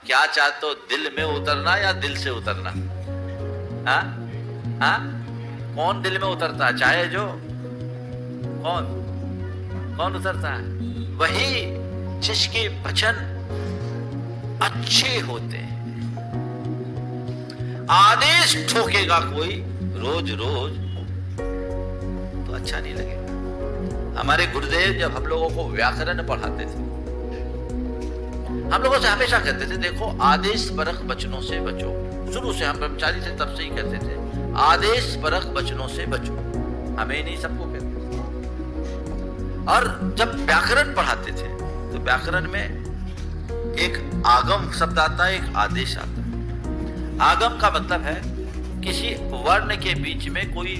क्या चाहते हो, दिल में उतरना या दिल से उतरना? हाँ हाँ, कौन दिल में उतरता है? चाहे जो कौन कौन उतरता है? वही जिसके वचन अच्छे होते हैं। आदेश ठोकेगा कोई रोज रोज तो अच्छा नहीं लगेगा। हमारे गुरुदेव जब हम लोगों को व्याकरण पढ़ाते थे, हम लोगों से हमेशा कहते थे, देखो आदेश परक वचनों से बचो। शुरू से हम ब्रह्मचारी से तब से ही कहते थे, आदेश परक वचनों से बचो। हमें नहीं, सबको कहते थे। और जब व्याकरण पढ़ाते थे तो व्याकरण में एक आगम शब्द आता है, एक आदेश आता है। आगम का मतलब है किसी वर्ण के बीच में कोई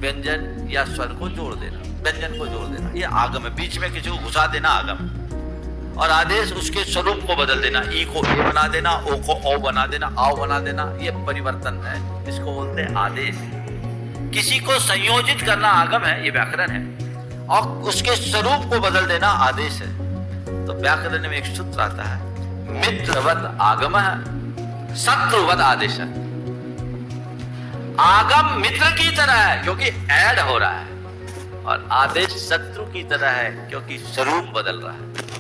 व्यंजन या स्वर को जोड़ देना, व्यंजन को जोड़ देना, ये आगम है। बीच में किसी को घुसा देना आगम। और आदेश उसके स्वरूप को बदल देना, ई को ए बना देना, ओ को औ बना देना, आओ बना देना, ये परिवर्तन है, इसको बोलते हैं आदेश। किसी को संयोजित करना आगम है, ये व्याकरण है, और उसके स्वरूप को बदल देना आदेश है। तो व्याकरण में एक सूत्र आता है, मित्रवत आगम शत्रुवत आदेश। आगम मित्र की तरह है क्योंकि ऐड हो रहा है, और आदेश शत्रु की तरह है क्योंकि स्वरूप बदल रहा है।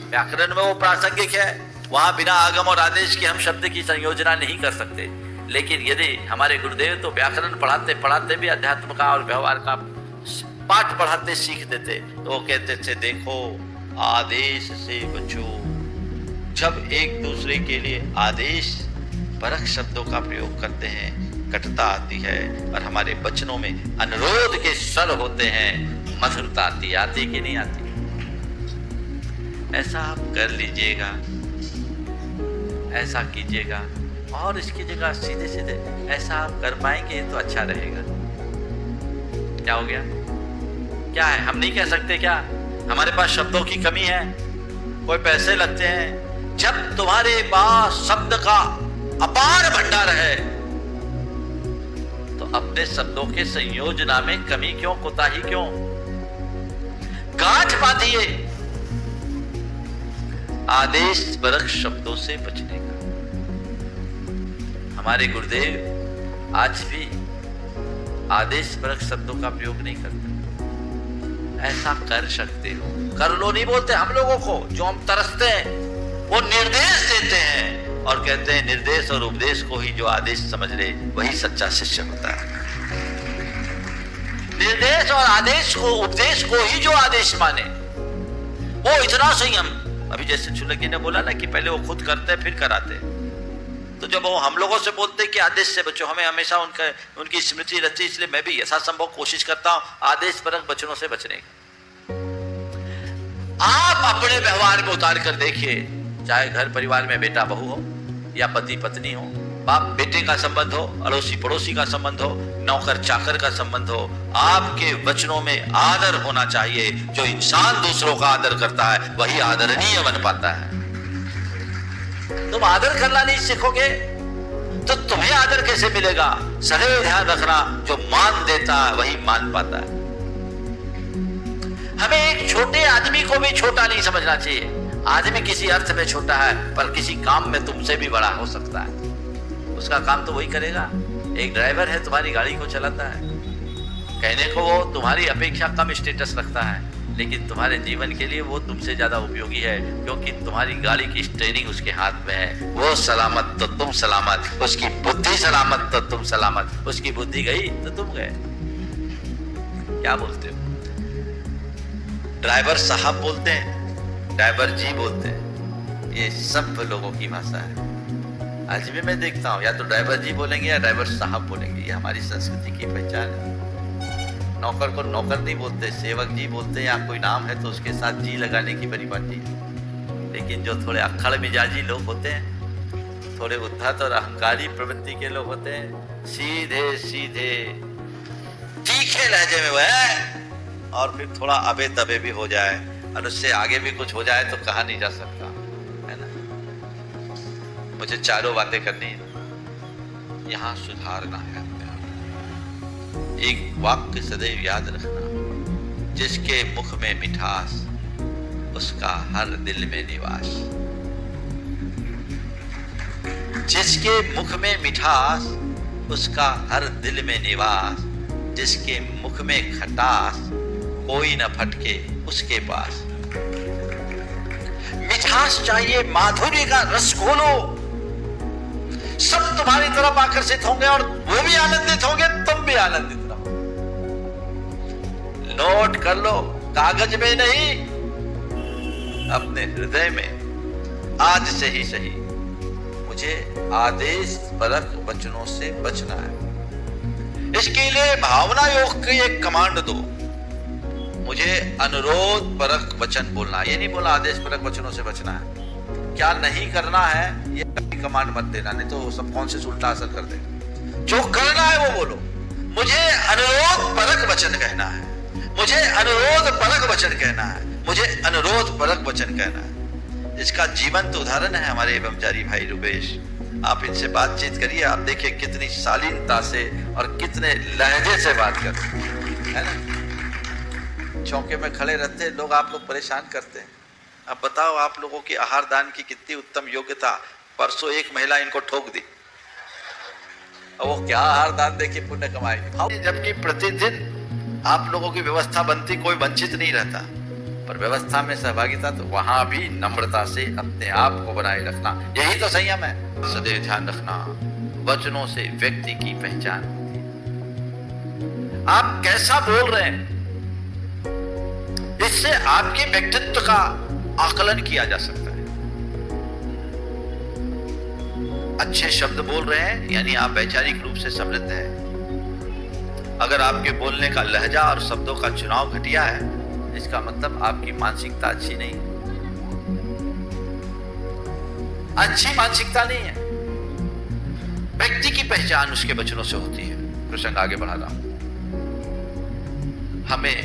व्याकरण में वो प्रासंगिक है, वहां बिना आगम और आदेश के हम शब्द की संयोजना नहीं कर सकते। लेकिन यदि हमारे गुरुदेव तो व्याकरण पढ़ाते पढ़ाते भी अध्यात्म का और व्यवहार का पाठ पढ़ाते सीख देते, तो वो कहते थे, देखो आदेश से बचो। जब एक दूसरे के लिए आदेश परख शब्दों का प्रयोग करते हैं, कटुता आती है, और हमारे वचनों में अनुरोध के स्वर होते हैं, मधुरता आती, आती कि नहीं आती? ऐसा आप कर लीजिएगा, ऐसा कीजिएगा, और इसकी जगह सीधे सीधे ऐसा आप कर पाएंगे तो अच्छा रहेगा। क्या हो गया? क्या है? हम नहीं कह सकते क्या हमारे पास शब्दों की कमी है? कोई पैसे लगते हैं? जब तुम्हारे पास शब्द का अपार भंडार है तो अपने शब्दों के संयोजना में कमी क्यों, कोताही क्यों? गांठ बांधिए आदेश परक शब्दों से बचने का। हमारे गुरुदेव आज भी आदेश परक शब्दों का प्रयोग नहीं करते। ऐसा कर सकते हो, कर लो नहीं बोलते हम लोगों को, जो हम तरसते हैं वो निर्देश देते हैं, और कहते हैं निर्देश और उपदेश को ही जो आदेश समझ ले वही सच्चा शिष्य होता है। निर्देश और आदेश को, उपदेश को ही जो आदेश माने वो इतना संयम। अभी जैसे चुलकी ने बोला ना कि पहले वो खुद करते फिर कराते, तो जब वो हम लोगों से बोलते कि आदेश से बचो, हमें हमेशा उनकी स्मृति रहती, इसलिए मैं भी यथासंभव कोशिश करता हूं आदेश परक वचनों से बचने की। आप अपने व्यवहार में उतार कर देखिए, चाहे घर परिवार में बेटा बहू हो या पति पत्नी हो, बाप बेटे का संबंध हो, अड़ोसी पड़ोसी का संबंध हो, नौकर चाकर का संबंध हो, आपके वचनों में आदर होना चाहिए। जो इंसान दूसरों का आदर करता है वही आदरणीय बन पाता है। तुम आदर करना नहीं सीखोगे तो तुम्हें आदर कैसे मिलेगा? सदैव ध्यान रखना, जो मान देता है वही मान पाता है। हमें एक छोटे आदमी को भी छोटा नहीं समझना चाहिए। आदमी किसी अर्थ में छोटा है पर किसी काम में तुमसे भी बड़ा हो सकता है। उसका काम तो वही करेगा। एक ड्राइवर है, तुम्हारी गाड़ी को चलाता है, कहने को वो तुम्हारी अपेक्षा कम स्टेटस रखता है, लेकिन तुम्हारे जीवन के लिए वो तुमसे ज्यादा उपयोगी है, क्योंकि तुम्हारी गाड़ी की स्टीयरिंग उसके हाथ में है। वो सलामत तो तुम सलामत, उसकी बुद्धि सलामत तो तुम सलामत। उसकी बुद्धि गई तो तुम गए। क्या बोलते हो? ड्राइवर साहब बोलते हैं, ड्राइवर जी बोलते हैं, ये सब लोगों की भाषा है। आज भी मैं देखता हूँ, या तो ड्राइवर जी बोलेंगे या ड्राइवर साहब बोलेंगे। ये हमारी संस्कृति की पहचान है। नौकर को नौकर नहीं बोलते, सेवक जी बोलते हैं, या कोई नाम है तो उसके साथ जी लगाने की परिपाटी है। लेकिन जो थोड़े अक्खड़ मिजाजी लोग होते हैं, थोड़े उद्धत और अहंकारी प्रवृत्ति के लोग होते हैं, सीधे सीधे तीखे लहजे में वह, और फिर थोड़ा अबे तबे भी हो जाए और उससे आगे भी कुछ हो जाए तो कहा नहीं जा सकता, है ना। मुझे चारों बातें करनी है, यहाँ सुधारना है। एक वाक्य सदैव याद रखना, जिसके मुख में मिठास उसका हर दिल में निवास। जिसके मुख में मिठास उसका हर दिल में निवास, जिसके मुख में खटास कोई न फटके उसके पास। मिठास चाहिए, माधुर्य का रस घोलो, सब तुम्हारी तरफ आकर्षित होंगे और वो भी आनंदित होंगे, तुम भी आनंदित रहो। नोट कर लो, कागज में नहीं, अपने हृदय में आज से ही सही मुझे आदेश परक वचनों से बचना है। इसके लिए भावना योग की एक कमांड दो, मुझे अनुरोध परक वचन बोलना है। ये नहीं बोला आदेश परक वचनों से बचना है, क्या नहीं करना है ये कभी कमांड मत देना, नहीं तो सबकॉन्शियस उल्टा असर कर देगा। जो करना है वो बोलो, मुझे अनुरोध परक वचन कहना है, मुझे अनुरोध परक वचन कहना है, मुझे अनुरोध परक वचन कहना है। इसका जीवंत उदाहरण है हमारे ब्रह्मचारी भाई रुपेश। आप इनसे बातचीत करिए, आप देखिए कितनी शालीनता से और कितने लहजे से बात करते हैं ना। चौके में खड़े रहते हैं लोग, आप लोग परेशान करते हैं। अब बताओ आप लोगों की आहार दान की कितनी उत्तम योग्यता। परसों एक महिला इनको ठोक दी, अब वो क्या आहार दान देके पुण्य कमाएगी, जबकि प्रतिदिन आप लोगों की व्यवस्था बनती, कोई वंचित नहीं रहता, पर व्यवस्था में सहभागिता तो वहां भी नम्रता से अपने आप को बनाए रखना, यही तो संयम है। सदैव ध्यान रखना, वचनों से व्यक्ति की पहचान होती है। आप कैसा बोल रहे हैं, इससे आपके व्यक्तित्व का आकलन किया जा सकता है। अच्छे शब्द बोल रहे हैं यानी आप वैचारिक रूप से समृद्ध हैं। अगर आपके बोलने का लहजा और शब्दों का चुनाव घटिया है, इसका मतलब आपकी मानसिकता अच्छी नहीं है, अच्छी मानसिकता नहीं है। व्यक्ति की पहचान उसके वचनों से होती है। प्रसंग आगे बढ़ा रहा हूं। हमें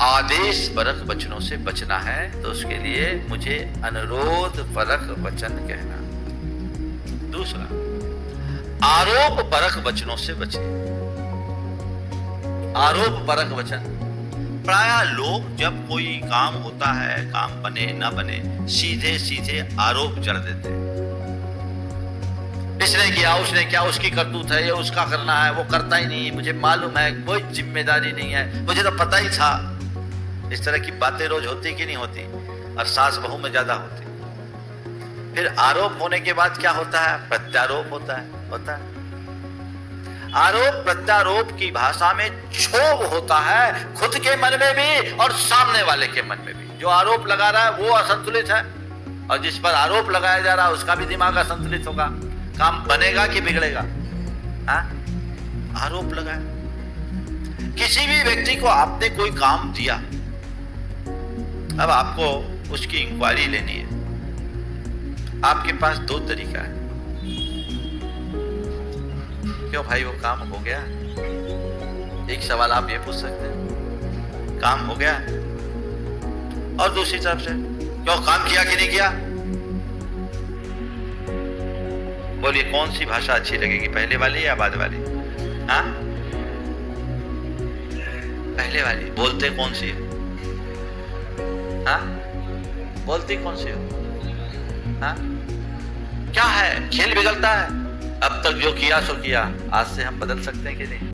आदेश परक वचनों से बचना है, तो उसके लिए मुझे अनुरोध परक वचन कहना। दूसरा, आरोप परक वचनों से बचे। आरोप परक वचन, प्रायः लोग जब कोई काम होता है, काम बने ना बने, सीधे सीधे आरोप जड़ देते हैं। इसने किया, उसने क्या, उसकी करतूत है, ये उसका करना है, वो करता ही नहीं, मुझे मालूम है, कोई जिम्मेदारी नहीं है, मुझे तो पता ही था। इस तरह की बातें रोज होती कि नहीं होती, और सास बहू में ज्यादा होती। फिर आरोप होने के बाद क्या होता है, प्रत्यारोप होता है। आरोप प्रत्यारोप की भाषा में क्षोभ होता है, खुद के मन में भी और सामने वाले के मन में भी। जो आरोप लगा रहा है वो असंतुलित है, और जिस पर आरोप लगाया जा रहा है उसका भी दिमाग असंतुलित होगा। काम बनेगा कि बिगड़ेगा? आरोप लगाया। किसी भी व्यक्ति को आपने कोई काम दिया, अब आपको उसकी इंक्वायरी लेनी है। आपके पास दो तरीका है। क्यों भाई, वो काम हो गया? एक सवाल आप ये पूछ सकते हैं, काम हो गया? और दूसरी तरफ से, क्यों काम किया कि नहीं किया? बोलिए कौन सी भाषा अच्छी लगेगी, पहले वाली या बाद वाली? हाँ, पहले वाली। बोलते कौन सी है? हाँ, बोलती कौन सी हो? हाँ, क्या है, खेल बिगड़ता है। अब तक जो किया सो किया, आज से हम बदल सकते हैं कि नहीं?